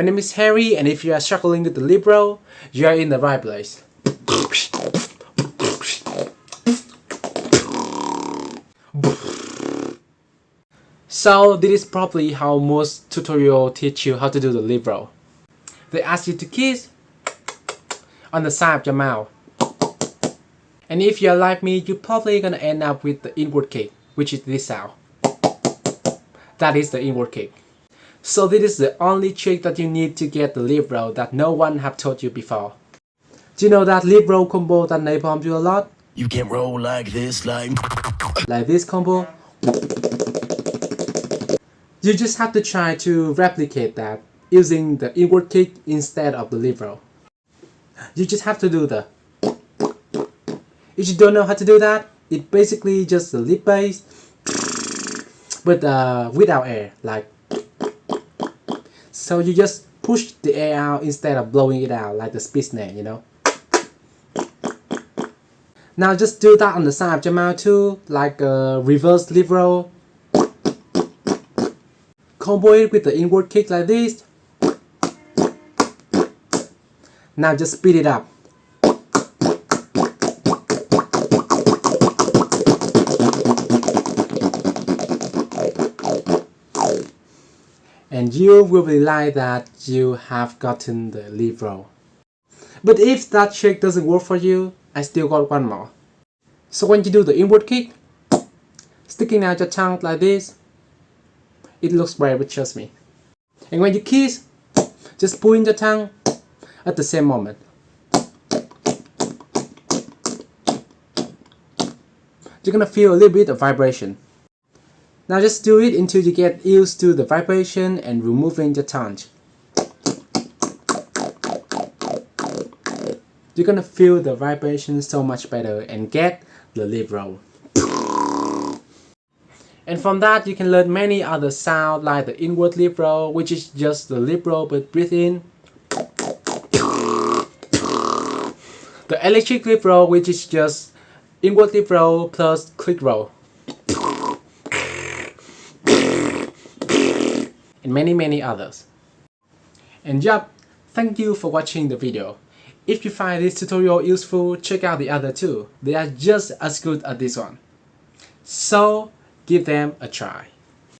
My name is Harry, and if you are struggling with the libro, you are in the right place. So this is probably how most tutorials teach you how to do the libro. They ask you to kiss on the side of your mouth. And if you're like me, you're probably gonna end up with the inward kick, which is this sound. That is the inward kick. So this is the only trick that you need to get the libro that no one have told you before. Do you know that libro combo that Napalm do a lot? You can roll like this, like this combo. You just have to try to replicate that using the inward kick instead of the libro. You just have to do the. If you don't know how to do that, it's basically just the lip bass, but without air, like. So you just push the air out instead of blowing it out like the speed snare, you know. Now just do that on the side of your mouth too, like a reverse libro. Combo it with the inward kick like this. Now just speed it up. And you will realize that you have gotten the libro. But if that trick doesn't work for you, I still got one more. So when you do the inward kick, sticking out your tongue like this, it looks weird, but trust me. And when you kiss, just pull in your tongue at the same moment. You're gonna feel a little bit of vibration. Now just do it until you get used to the vibration and removing your tongue. You're gonna feel the vibration so much better and get the libro. And from that you can learn many other sounds like the inward libro, which is just the libro but breathe in. The electric libro, which is just inward libro plus click roll. And many others. And yup, thank you for watching the video. If you find this tutorial useful, check out the other two. They are just as good as this one. So give them a try.